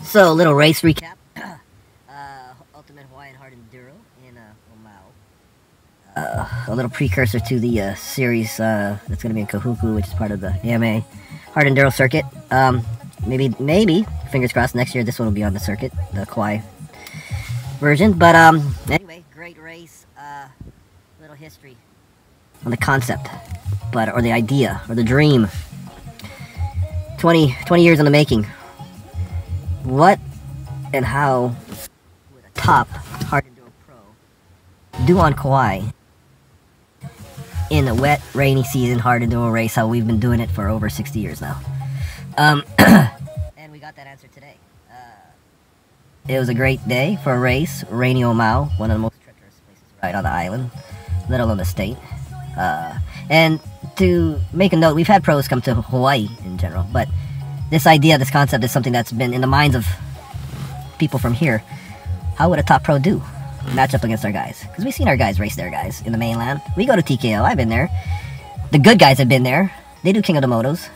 So, little race recap. Ultimate Hawaiian Hard Enduro in Omahu. A little precursor to the series that's going to be in Kahuku, which is part of the AMA Hard Enduro circuit. Maybe, fingers crossed, next year this one will be on the circuit, the Kauai version. But anyway, great race. Little history on the concept, or the idea, or the dream. 20 years in the making. What and how would a top hard enduro pro do on Kauai in a wet, rainy season hard enduro race? How we've been doing it for over 60 years now. And we got that answer today. It was a great day for a race. Rainy Omahu, one of the most treacherous places right on the island, let alone the state. And to make a note, we've had pros come to Hawaii in general, but this idea, this concept is something that's been in the minds of people from here. How would a top pro do? Match up against our guys? Because we've seen our guys race their guys in the mainland. We go to TKO, I've been there. The good guys have been there. They do King of the Motos.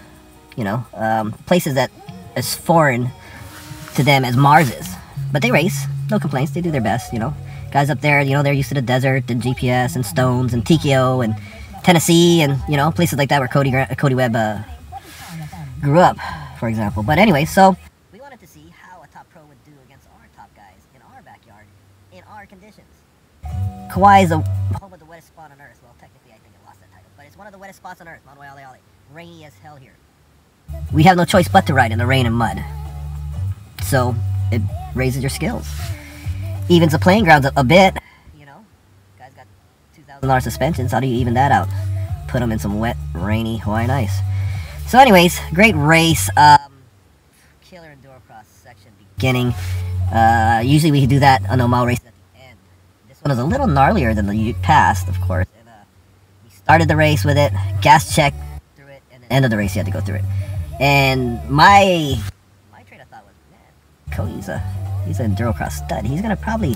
You know, places that as foreign to them as Mars is. But they race, no complaints, they do their best, you know. Guys up there, you know, they're used to the desert and GPS and stones and TKO and Tennessee and, you know, places like that where Cody Webb grew up, for example. But anyway, so we wanted to see how a top pro would do against our top guys in our backyard, in our conditions. Kauai is the home of the wettest spot on Earth. Well, technically I think it lost that title, but it's one of the wettest spots on Earth, Manuel Ale. Rainy as hell here. We have no choice but to ride in the rain and mud. So it raises your skills. Evens the playing grounds a bit, you know. Guys got $2,000 suspensions. How do you even that out? Put them in some wet, rainy Hawaiian ice. So anyways, great race. Killer enduro cross section beginning. Usually we do that on Omaha races at the end. This one is a little gnarlier than the past, of course. And, we started the race with it, gas check through it, and the end of the race you had to go through it. And my train of thought was, man, Cody's he's an enduro cross stud. He's gonna probably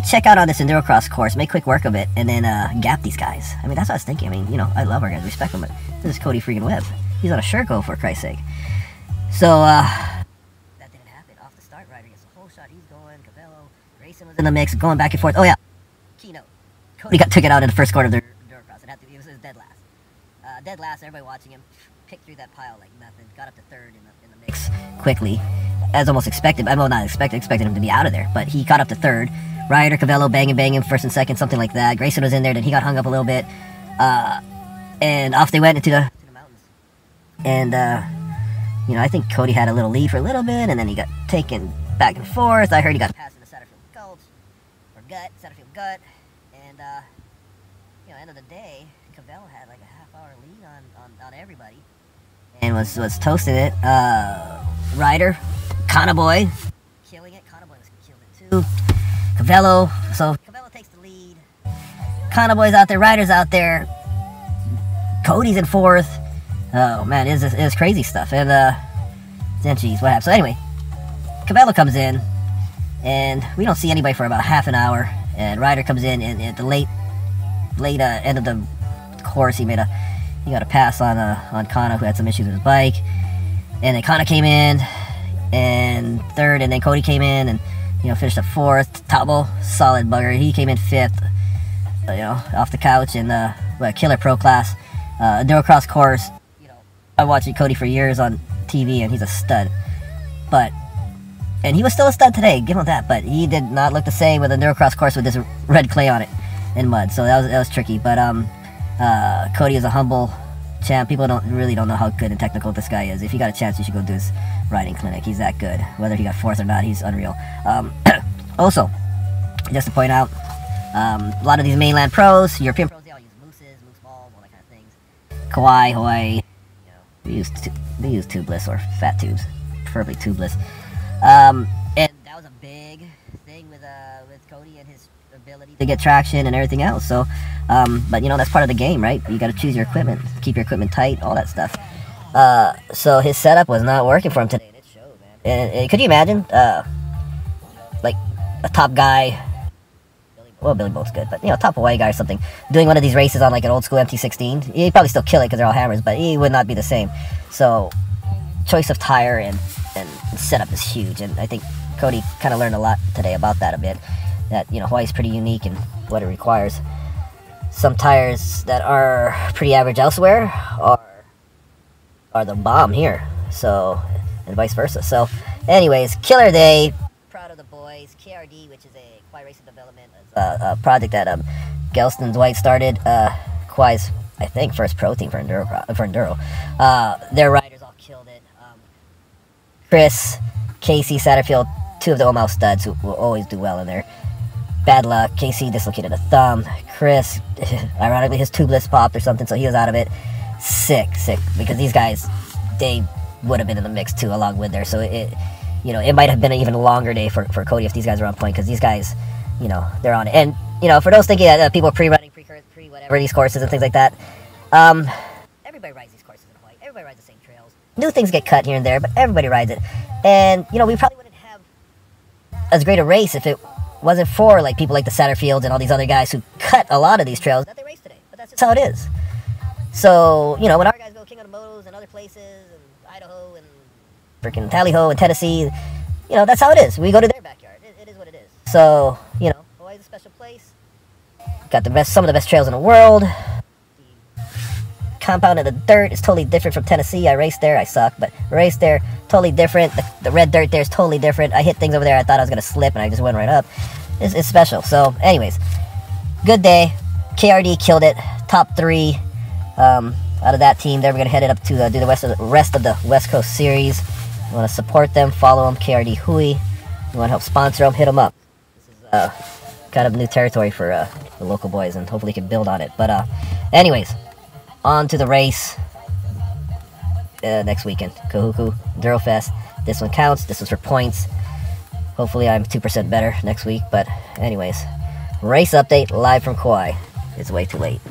check out on this enduro cross course, make quick work of it, and then gap these guys. I mean, that's what I was thinking. I mean, you know, I love our guys, respect them, but this is Cody freaking Webb. He's on a Sherco, for Christ's sake. So that didn't happen. Off the start, Ryder gets a whole shot. He's going. Cabello, Grayson was in the mix, going back and forth. Oh yeah, keynote. Cody took it out in the first corner of the enduro cross. It was dead last. Dead last. Everybody watching him picked through that pile like nothing. Got up to third in the mix quickly, as almost expected. Well, not expected. Expected him to be out of there, but he caught up to third. Ryder, Cabello, banging first and second, something like that. Grayson was in there, then he got hung up a little bit, and off they went into the mountains. And you know, I think Cody had a little lead for a little bit, and then he got taken back and forth. I heard he got passed in the Satterfield Gulch or Satterfield Gut, and you know, end of the day, Cabello had like a half-hour lead on everybody, and was toasting it. Ryder, Boy, killing it. Boy was killing it too. Cabello takes the lead. Boy's out there, Ryder's out there. Cody's in fourth. Oh man, it was crazy stuff. And then geez, what happened? So anyway, Cabello comes in, and we don't see anybody for about half an hour. And Ryder comes in, and at the late end of the course, he got a pass on Kana, who had some issues with his bike. And then Kana came in and third, and then Cody came in and, you know, finished up fourth. Tabo, solid bugger. He came in fifth, you know, off the couch in the killer pro class. Enduro cross course. You know, I watched Cody for years on TV, and he's a stud. And he was still a stud today, give him that. But he did not look the same with a enduro cross course with this red clay on it and mud. So that was tricky. But Cody is a humble champ. People really don't know how good and technical this guy is. If you got a chance, you should go do his riding clinic. He's that good. Whether he got fourth or not, he's unreal. Also, just to point out, a lot of these mainland pros, European pros, they all use mooses, moose balls, all that kind of things. Kauai, Hawaii, you know, they use tubeless or fat tubes, preferably tubeless. And that was a big thing with Cody and his ability to get traction and everything else. So, but you know, that's part of the game, right? You got to choose your equipment, keep your equipment tight, all that stuff. So his setup was not working for him today, and it showed, man. And could you imagine, like a top guy, Billy Bolt's good, but you know, top Hawaii guy or something, doing one of these races on like an old school MT-16, he'd probably still kill it because they're all hammers, but he would not be the same. So, choice of tire and and the setup is huge. And I think Cody kind of learned a lot today about that a bit. That, you know, Hawaii's pretty unique in what it requires. Some tires that are pretty average elsewhere are the bomb here. So, and vice versa. So, anyways, killer day. Proud of the boys. KRD, which is a Kauai Racing Development, a project that Gelston Dwight started. Kauai's, I think, first pro team for Enduro. Their riders all killed it. Chris, Casey, Satterfield, two of the Omau studs who will always do well in there. Bad luck. Casey dislocated a thumb. Chris, ironically, his tubeless popped or something, so he was out of it. Sick, because these guys, they would have been in the mix too, along with there. So it might have been an even longer day for Cody if these guys were on point, because these guys, you know, they're on it. And, you know, for those thinking that people pre-running, pre-whatever these courses and things like that, everybody rides these courses in Hawaii. Everybody rides the same trails. New things get cut here and there, but everybody rides it. And, you know, we probably wouldn't have as great a race if it wasn't for, like, people like the Satterfields and all these other guys who cut a lot of these trails that they race today. But that's just how it is. So, you know, when our guys go King of the Motos and other places, and Idaho and freaking Tally-Ho and Tennessee, you know, that's how it is. We go to their backyard. It is what it is. So, you know, Hawaii's a special place. Got some of the best trails in the world. The compound of the dirt is totally different from Tennessee. I raced there. I suck, but I raced there. Totally different. The red dirt there is totally different. I hit things over there I thought I was going to slip, and I just went right up. It's special. So, anyways, good day. KRD killed it. Top 3 out of that team. Then we're going to head it up to do the rest of the West Coast Series. You want to support them, follow them, KRD Hui. You want to help sponsor them, hit them up. This is kind of new territory for the local boys, and hopefully can build on it. But anyways, on to the race next weekend. Kahuku, Enduro Fest. This one counts. This was for points. Hopefully I'm 2% better next week. But anyways, race update live from Kauai. It's way too late.